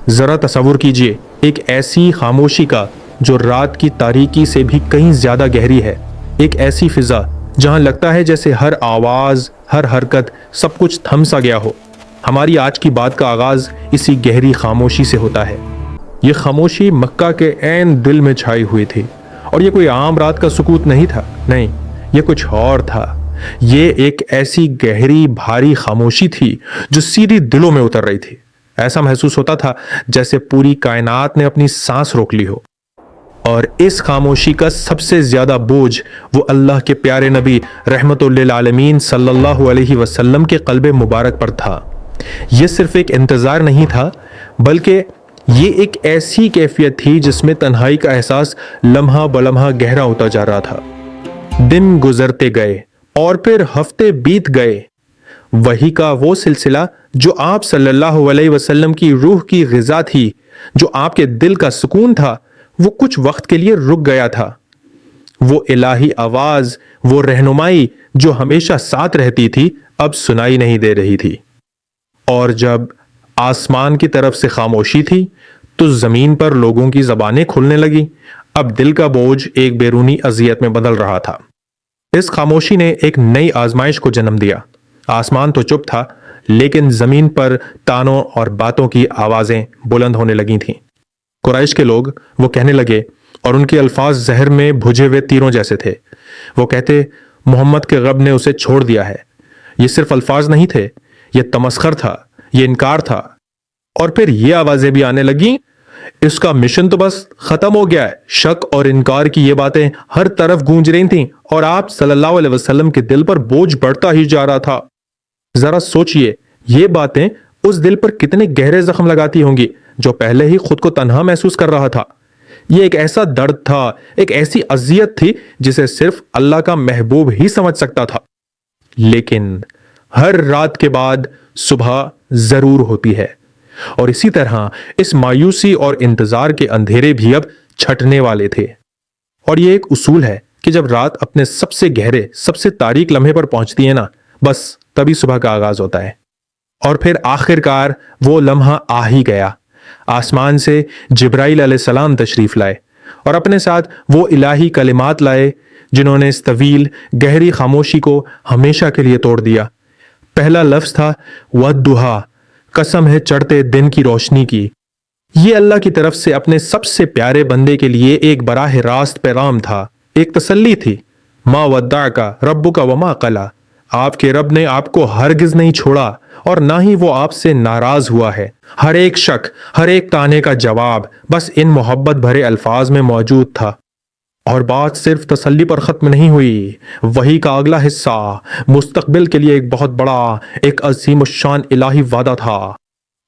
ذرا تصور کیجئے ایک ایسی خاموشی کا جو رات کی تاریکی سے بھی کہیں زیادہ گہری ہے، ایک ایسی فضا جہاں لگتا ہے جیسے ہر آواز، ہر حرکت، سب کچھ تھم سا گیا ہو۔ ہماری آج کی بات کا آغاز اسی گہری خاموشی سے ہوتا ہے۔ یہ خاموشی مکہ کے عین دل میں چھائی ہوئی تھی، اور یہ کوئی عام رات کا سکوت نہیں تھا، نہیں، یہ کچھ اور تھا۔ یہ ایک ایسی گہری بھاری خاموشی تھی جو سیدھی دلوں میں اتر رہی تھی۔ ایسا محسوس ہوتا تھا جیسے پوری کائنات نے اپنی سانس روک لی ہو۔ اور اس خاموشی کا سب سے زیادہ بوجھ وہ اللہ کے پیارے نبی رحمت للعالمین صلی اللہ علیہ وسلم کے قلب مبارک پر تھا۔ یہ صرف ایک انتظار نہیں تھا، بلکہ یہ ایک ایسی کیفیت تھی جس میں تنہائی کا احساس لمحہ بلمحہ گہرا ہوتا جا رہا تھا۔ دن گزرتے گئے اور پھر ہفتے بیت گئے۔ وحی کا وہ سلسلہ جو آپ صلی اللہ علیہ وسلم کی روح کی غذا تھی، جو آپ کے دل کا سکون تھا، وہ کچھ وقت کے لیے رک گیا تھا۔ وہ الہی آواز، وہ رہنمائی جو ہمیشہ ساتھ رہتی تھی، اب سنائی نہیں دے رہی تھی۔ اور جب آسمان کی طرف سے خاموشی تھی تو زمین پر لوگوں کی زبانیں کھلنے لگی۔ اب دل کا بوجھ ایک بیرونی اذیت میں بدل رہا تھا۔ اس خاموشی نے ایک نئی آزمائش کو جنم دیا۔ آسمان تو چپ تھا، لیکن زمین پر تانوں اور باتوں کی آوازیں بلند ہونے لگی تھیں۔ قریش کے لوگ وہ کہنے لگے، اور ان کے الفاظ زہر میں بھجے ہوئے تیروں جیسے تھے۔ وہ کہتے، محمد کے رب نے اسے چھوڑ دیا ہے۔ یہ صرف الفاظ نہیں تھے، یہ تمسخر تھا، یہ انکار تھا۔ اور پھر یہ آوازیں بھی آنے لگیں، اس کا مشن تو بس ختم ہو گیا ہے۔ شک اور انکار کی یہ باتیں ہر طرف گونج رہی تھیں، اور آپ صلی اللہ علیہ وسلم کے دل پر بوجھ بڑھتا ہی جا رہا تھا۔ ذرا سوچئے، یہ باتیں اس دل پر کتنے گہرے زخم لگاتی ہوں گی جو پہلے ہی خود کو تنہا محسوس کر رہا تھا۔ یہ ایک ایسا درد تھا، ایک ایسی اذیت تھی جسے صرف اللہ کا محبوب ہی سمجھ سکتا تھا۔ لیکن ہر رات کے بعد صبح ضرور ہوتی ہے، اور اسی طرح اس مایوسی اور انتظار کے اندھیرے بھی اب چھٹنے والے تھے۔ اور یہ ایک اصول ہے کہ جب رات اپنے سب سے گہرے، سب سے تاریک لمحے پر پہنچتی ہے نا، بس تبھی صبح کا آغاز ہوتا ہے۔ اور پھر آخرکار وہ لمحہ آ ہی گیا۔ آسمان سے جبرائیل علیہ السلام تشریف لائے، اور اپنے ساتھ وہ الہی کلمات لائے جنہوں نے اس طویل گہری خاموشی کو ہمیشہ کے لیے توڑ دیا۔ پہلا لفظ تھا وَالضُّحَىٰ، قسم ہے چڑھتے دن کی روشنی کی۔ یہ اللہ کی طرف سے اپنے سب سے پیارے بندے کے لیے ایک براہ راست پیغام تھا، ایک تسلی تھی۔ مَا وَدَّعَكَ رَبُّكَ وَمَا قَلَىٰ، آپ کے رب نے آپ کو ہرگز نہیں چھوڑا، اور نہ ہی وہ آپ سے ناراض ہوا ہے۔ ہر ایک شک، ہر ایک تانے کا جواب بس ان محبت بھرے الفاظ میں موجود تھا۔ اور بات صرف تسلی پر ختم نہیں ہوئی۔ وحی کا اگلا حصہ مستقبل کے لیے ایک بہت بڑا، ایک عظیم الشان الہی وعدہ تھا۔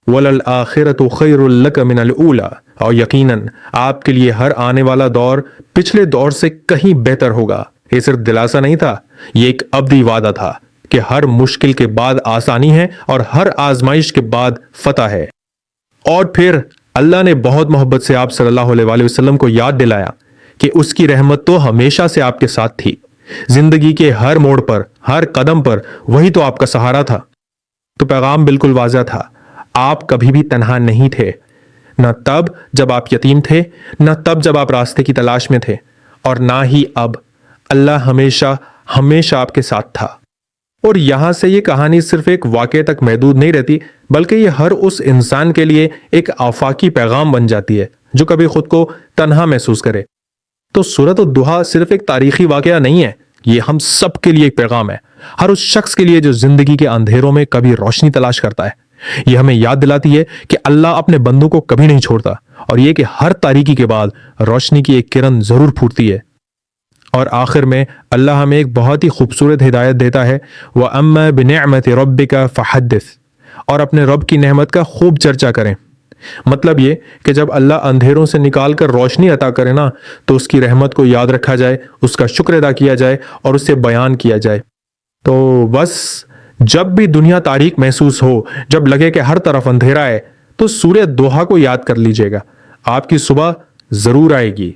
وَلَلْآخِرَةُ خَيْرٌ لَكَ مِنَ الْأُولَىٰ، اور یقیناً آپ کے لیے ہر آنے والا دور پچھلے دور سے کہیں بہتر ہوگا۔ یہ صرف دلاسا نہیں تھا، یہ ایک ابدی وعدہ تھا کہ ہر مشکل کے بعد آسانی ہے، اور ہر آزمائش کے بعد فتح ہے۔ اور پھر اللہ نے بہت محبت سے آپ صلی اللہ علیہ وآلہ وسلم کو یاد دلایا کہ اس کی رحمت تو ہمیشہ سے آپ کے ساتھ تھی۔ زندگی کے ہر موڑ پر، ہر قدم پر وہی تو آپ کا سہارا تھا۔ تو پیغام بالکل واضح تھا، آپ کبھی بھی تنہا نہیں تھے، نہ تب جب آپ یتیم تھے، نہ تب جب آپ راستے کی تلاش میں تھے، اور نہ ہی اب۔ اللہ ہمیشہ ہمیشہ آپ کے ساتھ تھا۔ اور یہاں سے یہ کہانی صرف ایک واقعے تک محدود نہیں رہتی، بلکہ یہ ہر اس انسان کے لیے ایک آفاقی پیغام بن جاتی ہے جو کبھی خود کو تنہا محسوس کرے۔ تو سورۃ الضحیٰ صرف ایک تاریخی واقعہ نہیں ہے، یہ ہم سب کے لیے ایک پیغام ہے، ہر اس شخص کے لیے جو زندگی کے اندھیروں میں کبھی روشنی تلاش کرتا ہے۔ یہ ہمیں یاد دلاتی ہے کہ اللہ اپنے بندوں کو کبھی نہیں چھوڑتا، اور یہ کہ ہر تاریکی کے بعد روشنی کی ایک کرن ضرور پھوٹتی ہے۔ اور آخر میں اللہ ہمیں ایک بہت ہی خوبصورت ہدایت دیتا ہے، وَأَمَّا بِنِعْمَةِ رَبِّكَ فَحَدِّثْ، اور اپنے رب کی نعمت کا خوب چرچا کریں۔ مطلب یہ کہ جب اللہ اندھیروں سے نکال کر روشنی عطا کرے نا، تو اس کی رحمت کو یاد رکھا جائے، اس کا شکر ادا کیا جائے، اور اسے بیان کیا جائے۔ تو بس جب بھی دنیا تاریک محسوس ہو، جب لگے کہ ہر طرف اندھیرا ہے، تو سورۃ الضحیٰ کو یاد کر لیجئے گا، آپ کی صبح ضرور آئے گی۔